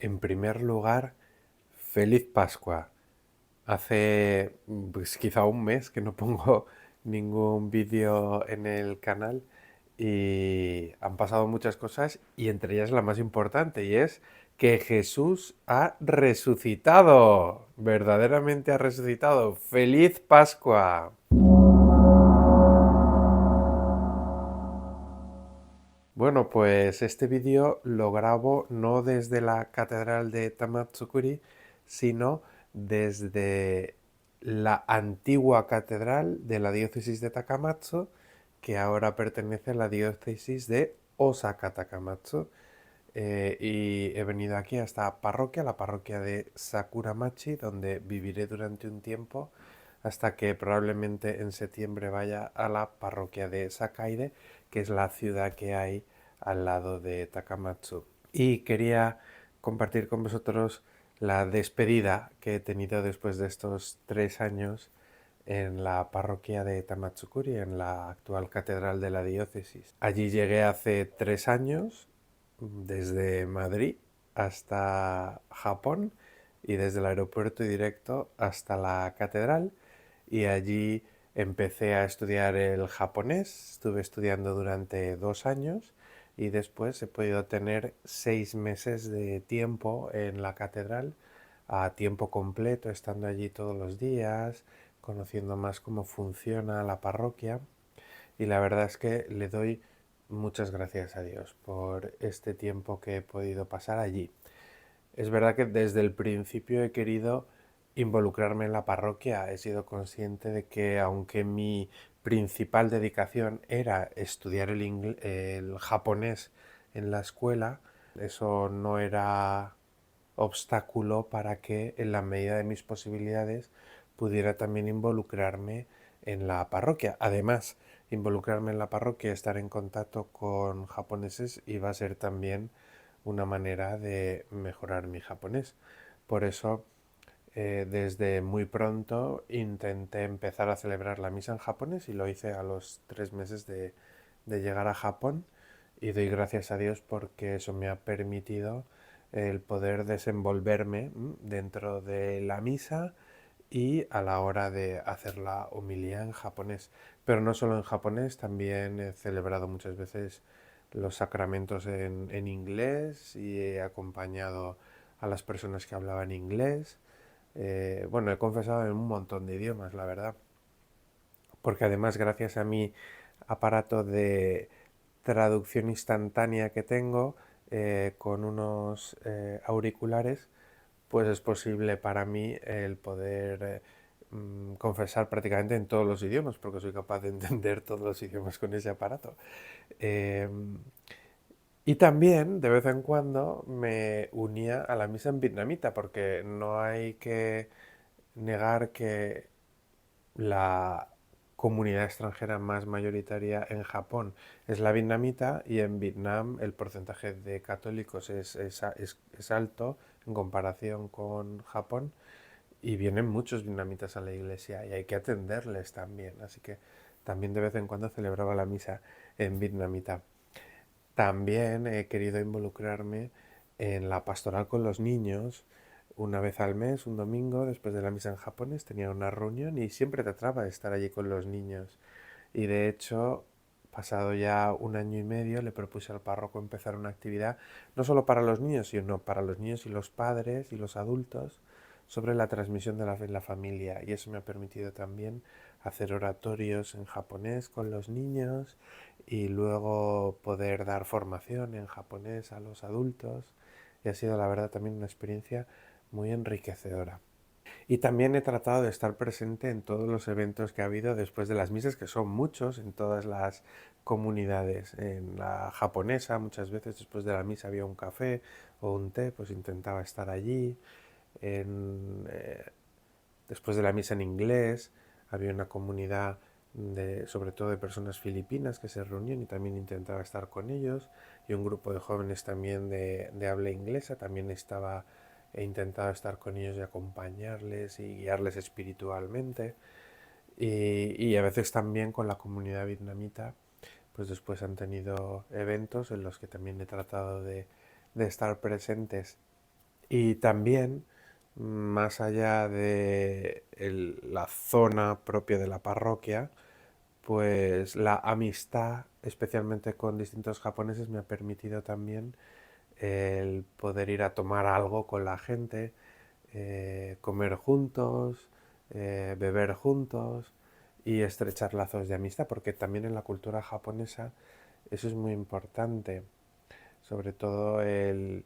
En primer lugar, feliz Pascua. Hace pues, quizá un mes que no pongo ningún vídeo en el canal y han pasado muchas cosas y entre ellas la más importante y es que Jesús ha resucitado. Verdaderamente ha resucitado. ¡Feliz Pascua! Bueno, pues este vídeo lo grabo no desde la catedral de Tamatsukuri, sino desde la antigua catedral de la diócesis de Takamatsu, que ahora pertenece a la diócesis de Osaka Takamatsu. Y he venido aquí a esta parroquia, la parroquia de Sakuramachi, donde viviré durante un tiempo hasta que probablemente en septiembre vaya a la parroquia de Sakaide, que es la ciudad que hay al lado de Takamatsu. Y quería compartir con vosotros la despedida que he tenido después de estos 3 años en la parroquia de Tamatsukuri, en la actual catedral de la diócesis. Allí llegué hace 3 años, desde Madrid hasta Japón y desde el aeropuerto directo hasta la catedral, y allí empecé a estudiar el japonés. Estuve estudiando durante 2 años y después he podido tener 6 meses de tiempo en la catedral a tiempo completo, estando allí todos los días, conociendo más cómo funciona la parroquia, y la verdad es que le doy muchas gracias a Dios por este tiempo que he podido pasar allí. Es verdad que desde el principio he querido involucrarme en la parroquia. He sido consciente de que aunque mi principal dedicación era estudiar el japonés en la escuela, eso no era obstáculo para que en la medida de mis posibilidades pudiera también involucrarme en la parroquia. Además, involucrarme en la parroquia, estar en contacto con japoneses iba a ser también una manera de mejorar mi japonés. Por eso, desde muy pronto intenté empezar a celebrar la misa en japonés y lo hice a los 3 meses de llegar a Japón, y doy gracias a Dios porque eso me ha permitido el poder desenvolverme dentro de la misa y a la hora de hacer la homilía en japonés. Pero no solo en japonés, también he celebrado muchas veces los sacramentos en inglés y he acompañado a las personas que hablaban inglés. Bueno, he confesado en un montón de idiomas, la verdad, porque además gracias a mi aparato de traducción instantánea que tengo, con unos auriculares, pues es posible para mí el poder confesar prácticamente en todos los idiomas, porque soy capaz de entender todos los idiomas con ese aparato. Eh, y también, de vez en cuando, me unía a la misa en vietnamita, porque no hay que negar que la comunidad extranjera más mayoritaria en Japón es la vietnamita, y en Vietnam el porcentaje de católicos es alto en comparación con Japón, y vienen muchos vietnamitas a la iglesia y hay que atenderles también. Así que también de vez en cuando celebraba la misa en vietnamita. También he querido involucrarme en la pastoral con los niños. Una vez al mes, un domingo, después de la misa en japonés, tenía una reunión y siempre trataba de estar allí con los niños. Y de hecho, pasado ya un año y medio, le propuse al párroco empezar una actividad no solo para los niños, sino para los niños y los padres y los adultos, sobre la transmisión de la fe en la familia. Y eso me ha permitido también hacer oratorios en japonés con los niños y luego poder dar formación en japonés a los adultos. Y ha sido, la verdad, también una experiencia muy enriquecedora. Y también he tratado de estar presente en todos los eventos que ha habido después de las misas, que son muchos en todas las comunidades. En la japonesa, muchas veces después de la misa había un café o un té, pues intentaba estar allí. En, después de la misa en inglés había una comunidad sobre todo de personas filipinas que se reunían y también intentaba estar con ellos, y un grupo de jóvenes también de habla inglesa, también estaba, he intentado estar con ellos y acompañarles y guiarles espiritualmente, y a veces también con la comunidad vietnamita, pues después han tenido eventos en los que también he tratado de estar presentes. Y también, más allá de la zona propia de la parroquia, pues la amistad, especialmente con distintos japoneses, me ha permitido también el poder ir a tomar algo con la gente, comer juntos, beber juntos y estrechar lazos de amistad, porque también en la cultura japonesa eso es muy importante, sobre todo el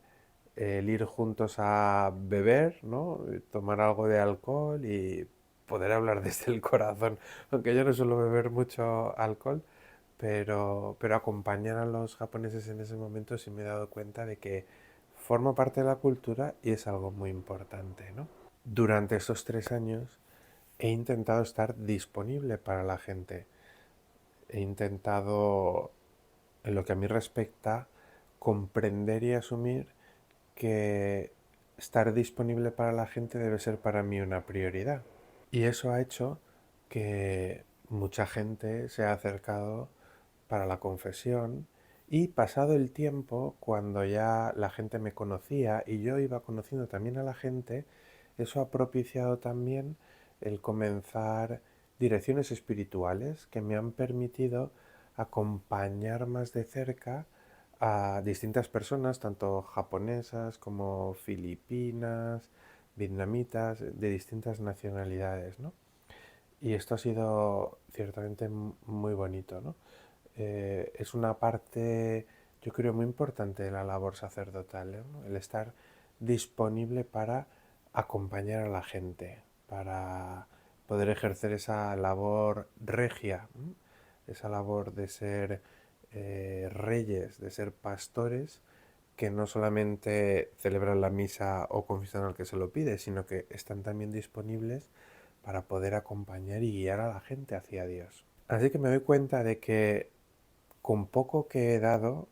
ir juntos a beber, ¿no? Tomar algo de alcohol y poder hablar desde el corazón, aunque yo no suelo beber mucho alcohol, pero acompañar a los japoneses en ese momento sí me he dado cuenta de que forma parte de la cultura y es algo muy importante, ¿no? Durante estos 3 años he intentado estar disponible para la gente. He intentado, en lo que a mí respecta, comprender y asumir que estar disponible para la gente debe ser para mí una prioridad. Y eso ha hecho que mucha gente se ha acercado para la confesión y pasado el tiempo, cuando ya la gente me conocía y yo iba conociendo también a la gente, eso ha propiciado también el comenzar direcciones espirituales que me han permitido acompañar más de cerca a distintas personas, tanto japonesas como filipinas, vietnamitas, de distintas nacionalidades, ¿no? Y esto ha sido ciertamente muy bonito, ¿no? Es una parte, yo creo, muy importante de la labor sacerdotal, ¿no? El estar disponible para acompañar a la gente, para poder ejercer esa labor regia, ¿no? Esa labor de ser reyes, de ser pastores, que no solamente celebran la misa o confiesan al que se lo pide, sino que están también disponibles para poder acompañar y guiar a la gente hacia Dios. Así que me doy cuenta de que con poco que he dado,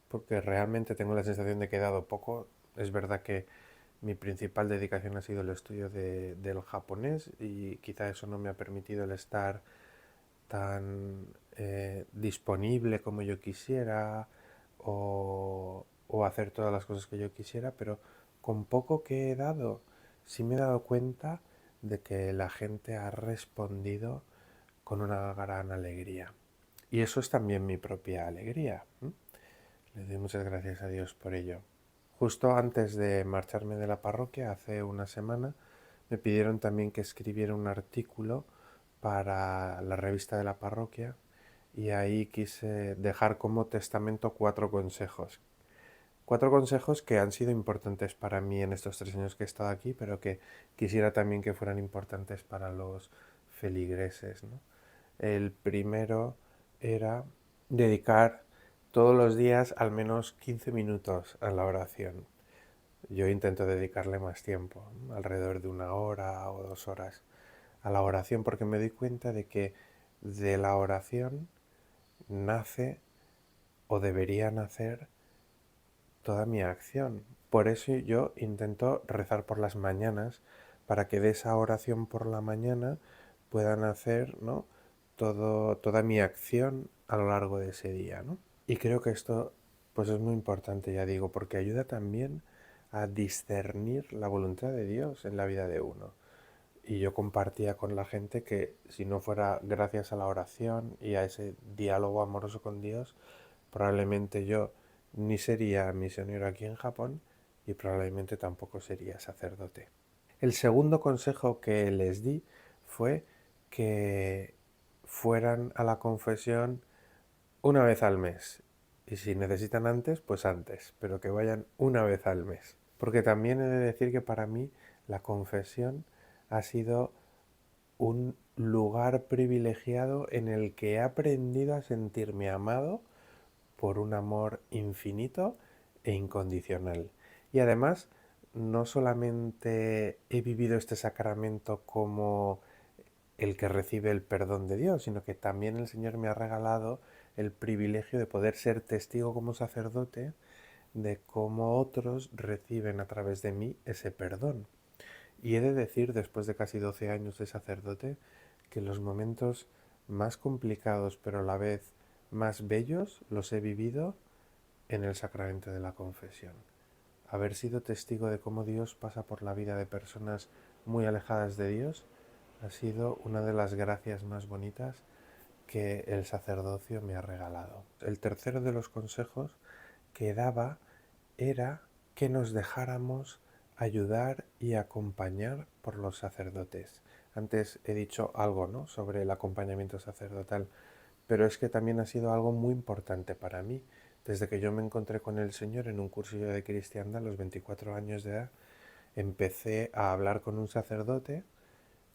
porque realmente tengo la sensación de que he dado poco, es verdad que mi principal dedicación ha sido el estudio del japonés y quizá eso no me ha permitido el estar tan disponible como yo quisiera o hacer todas las cosas que yo quisiera, pero con poco que he dado, sí me he dado cuenta de que la gente ha respondido con una gran alegría. Y eso es también mi propia alegría. Le doy muchas gracias a Dios por ello. Justo antes de marcharme de la parroquia, hace una semana, me pidieron también que escribiera un artículo para la revista de la parroquia y ahí quise dejar como testamento 4 consejos. 4 consejos que han sido importantes para mí en estos 3 años que he estado aquí, pero que quisiera también que fueran importantes para los feligreses, ¿no? El primero era dedicar todos los días al menos 15 minutos a la oración. Yo intento dedicarle más tiempo, ¿no? Alrededor de 1 hora o 2 horas a la oración, porque me doy cuenta de que de la oración nace o debería nacer toda mi acción. Por eso yo intento rezar por las mañanas, para que de esa oración por la mañana puedan hacer, ¿no?, toda mi acción a lo largo de ese día, ¿no? Y creo que esto pues es muy importante, ya digo, porque ayuda también a discernir la voluntad de Dios en la vida de uno. Y yo compartía con la gente que si no fuera gracias a la oración y a ese diálogo amoroso con Dios, probablemente yo ni sería misionero aquí en Japón y probablemente tampoco sería sacerdote. El segundo consejo que les di fue que fueran a la confesión una vez al mes. Y si necesitan antes, pues antes, pero que vayan una vez al mes. Porque también he de decir que para mí la confesión ha sido un lugar privilegiado en el que he aprendido a sentirme amado por un amor infinito e incondicional. Y además, no solamente he vivido este sacramento como el que recibe el perdón de Dios, sino que también el Señor me ha regalado el privilegio de poder ser testigo como sacerdote de cómo otros reciben a través de mí ese perdón. Y he de decir, después de casi 12 años de sacerdote, que los momentos más complicados, pero a la vez más bellos, los he vivido en el sacramento de la confesión. haber sido testigo de cómo Dios pasa por la vida de personas muy alejadas de Dios ha sido una de las gracias más bonitas que el sacerdocio me ha regalado. El tercero de los consejos que daba era que nos dejáramos ayudar y acompañar por los sacerdotes. Antes he dicho algo, ¿no?, sobre el acompañamiento sacerdotal, pero es que también ha sido algo muy importante para mí. Desde que yo me encontré con el Señor en un cursillo de cristiandad a los 24 años de edad, empecé a hablar con un sacerdote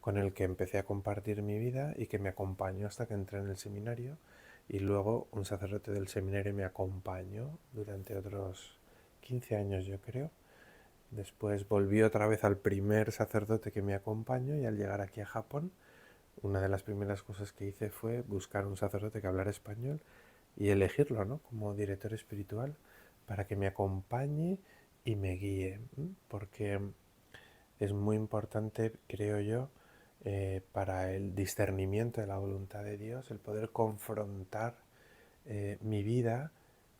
con el que empecé a compartir mi vida y que me acompañó hasta que entré en el seminario, y luego un sacerdote del seminario me acompañó durante otros 15 años, yo creo. Después volví otra vez al primer sacerdote que me acompañó, y al llegar aquí a Japón, una de las primeras cosas que hice fue buscar un sacerdote que hablara español y elegirlo, ¿no?, como director espiritual para que me acompañe y me guíe, porque es muy importante, creo yo, para el discernimiento de la voluntad de Dios, el poder confrontar mi vida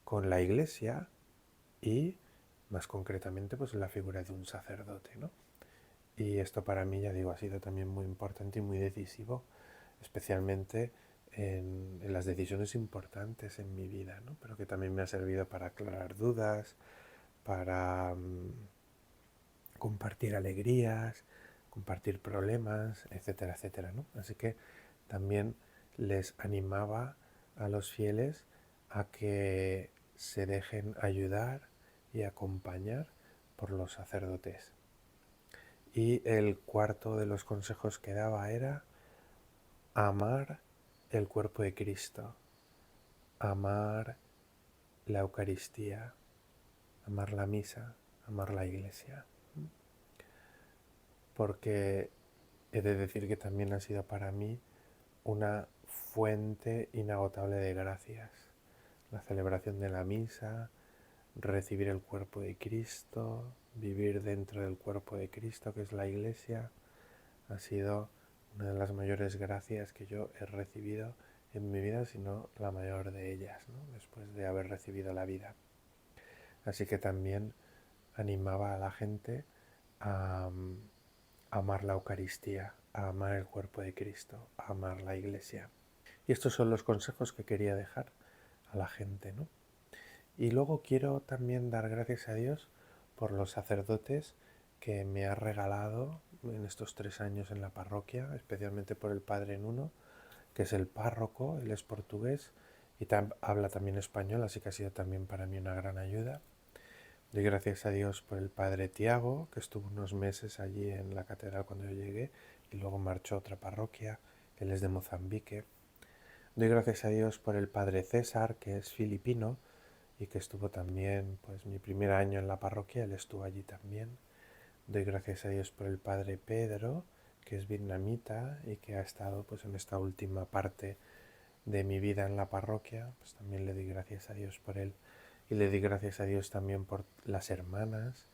con la Iglesia y, más concretamente, pues la figura de un sacerdote, ¿no? Y esto para mí, ya digo, ha sido también muy importante y muy decisivo, especialmente en las decisiones importantes en mi vida, ¿no? Pero que también me ha servido para aclarar dudas, para compartir alegrías, compartir problemas, etcétera, etcétera, ¿no? Así que también les animaba a los fieles a que se dejen ayudar y acompañar por los sacerdotes. Y el cuarto de los consejos que daba era amar el cuerpo de Cristo, amar la Eucaristía, amar la misa, amar la iglesia. Porque he de decir que también ha sido para mí una fuente inagotable de gracias. La celebración de la misa, recibir el cuerpo de Cristo, vivir dentro del cuerpo de Cristo, que es la Iglesia, ha sido una de las mayores gracias que yo he recibido en mi vida, sino la mayor de ellas, ¿no?, después de haber recibido la vida. Así que también animaba a la gente a amar la Eucaristía, a amar el cuerpo de Cristo, a amar la Iglesia. Y estos son los consejos que quería dejar a la gente, ¿no? Y luego quiero también dar gracias a Dios por los sacerdotes que me ha regalado en estos 3 años en la parroquia, especialmente por el Padre Nuno, que es el párroco. Él es portugués y habla también español, así que ha sido también para mí una gran ayuda. Doy gracias a Dios por el Padre Tiago, que estuvo unos meses allí en la catedral cuando yo llegué y luego marchó a otra parroquia. Él es de Mozambique. Doy gracias a Dios por el Padre César, que es filipino y que estuvo también, pues, mi primer año en la parroquia, él estuvo allí también. Doy gracias a Dios por el Padre Pedro, que es vietnamita y que ha estado, pues, en esta última parte de mi vida en la parroquia. Pues también le doy gracias a Dios por él. Y le doy gracias a Dios también por las hermanas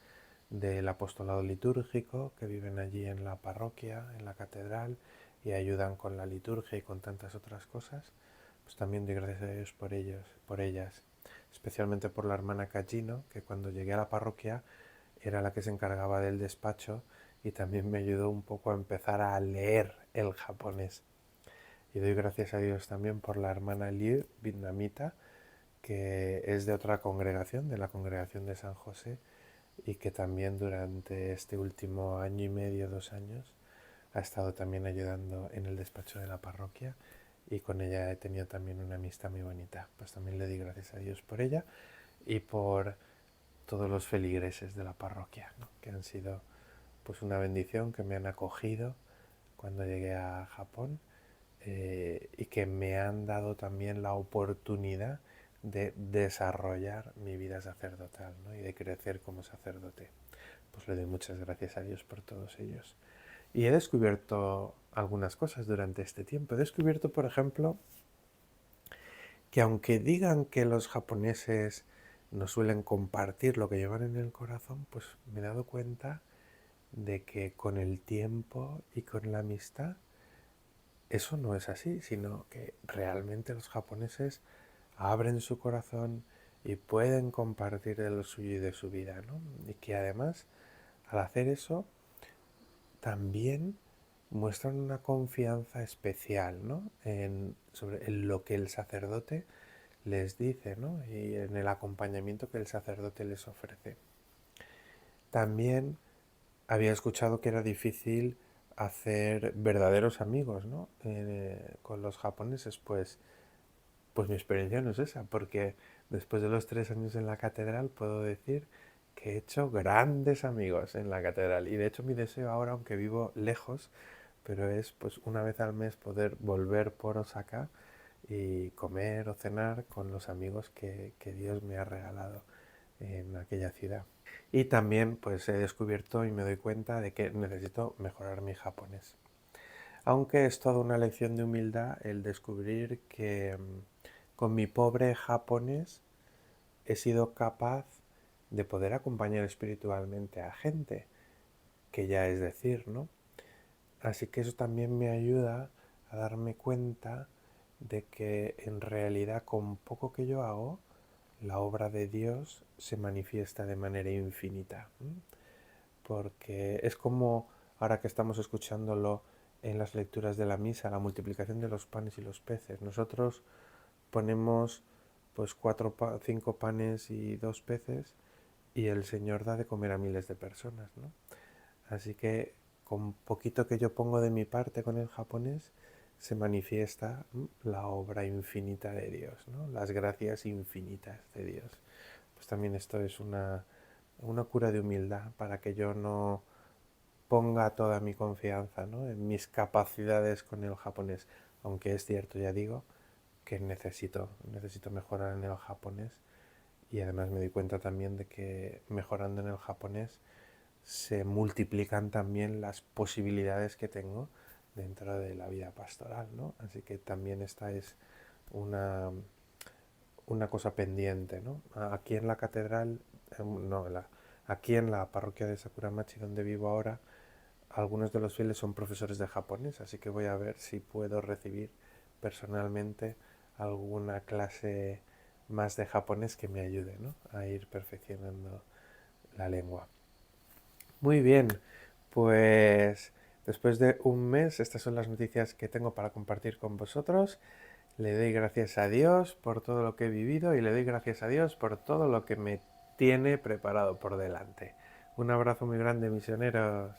del apostolado litúrgico que viven allí en la parroquia, en la catedral, y ayudan con la liturgia y con tantas otras cosas. Pues también doy gracias a Dios por ellos, por ellas. Especialmente por la hermana Cachino, que cuando llegué a la parroquia era la que se encargaba del despacho y también me ayudó un poco a empezar a leer el japonés. Y doy gracias a Dios también por la hermana Liu, vietnamita, que es de otra congregación, de la congregación de San José, y que también durante este último año y medio, 2 años, ha estado también ayudando en el despacho de la parroquia, y con ella he tenido también una amistad muy bonita. Pues también le doy gracias a Dios por ella y por todos los feligreses de la parroquia, ¿no?, que han sido, pues, una bendición, que me han acogido cuando llegué a Japón, y que me han dado también la oportunidad de desarrollar mi vida sacerdotal, ¿no?, y de crecer como sacerdote. Pues le doy muchas gracias a Dios por todos ellos. Y he descubierto algunas cosas durante este tiempo. He descubierto, por ejemplo, que aunque digan que los japoneses no suelen compartir lo que llevan en el corazón, pues me he dado cuenta de que con el tiempo y con la amistad eso no es así, sino que realmente los japoneses abren su corazón y pueden compartir de lo suyo y de su vida, ¿no? Y que además, al hacer eso, también muestran una confianza especial, ¿no? En lo que el sacerdote les dice, ¿no? Y en el acompañamiento que el sacerdote les ofrece. También había escuchado que era difícil hacer verdaderos amigos, ¿no? Con los japoneses, pues mi experiencia no es esa, porque después de los 3 años en la catedral puedo decir que he hecho grandes amigos en la catedral. Y de hecho mi deseo ahora, aunque vivo lejos, pero es pues una vez al mes poder volver por Osaka y comer o cenar con los amigos que Dios me ha regalado en aquella ciudad. Y también pues he descubierto y me doy cuenta de que necesito mejorar mi japonés. Aunque es toda una lección de humildad el descubrir que con mi pobre japonés he sido capaz de poder acompañar espiritualmente a gente, que ya es decir, ¿no? Así que eso también me ayuda a darme cuenta de que en realidad con poco que yo hago, la obra de Dios se manifiesta de manera infinita. Porque es como ahora que estamos escuchándolo en las lecturas de la misa, la multiplicación de los panes y los peces. Nosotros ponemos pues 5 panes y 2 peces y el Señor da de comer a miles de personas, ¿no? Así que con poquito que yo pongo de mi parte con el japonés, se manifiesta la obra infinita de Dios, ¿no? Las gracias infinitas de Dios. Pues también esto es una cura de humildad para que yo no ponga toda mi confianza, ¿no? En mis capacidades con el japonés. Aunque es cierto, ya digo, que necesito mejorar en el japonés y además me doy cuenta también de que mejorando en el japonés se multiplican también las posibilidades que tengo dentro de la vida pastoral, ¿no? Así que también esta es una, una cosa pendiente, ¿no? Aquí en la catedral, no, aquí en la parroquia de Sakuramachi donde vivo ahora, algunos de los fieles son profesores de japonés, así que voy a ver si puedo recibir personalmente alguna clase más de japonés que me ayude, ¿no? A ir perfeccionando la lengua. Muy bien, pues después de un mes, estas son las noticias que tengo para compartir con vosotros. Le doy gracias a Dios por todo lo que he vivido y le doy gracias a Dios por todo lo que me tiene preparado por delante. Un abrazo muy grande, misioneros.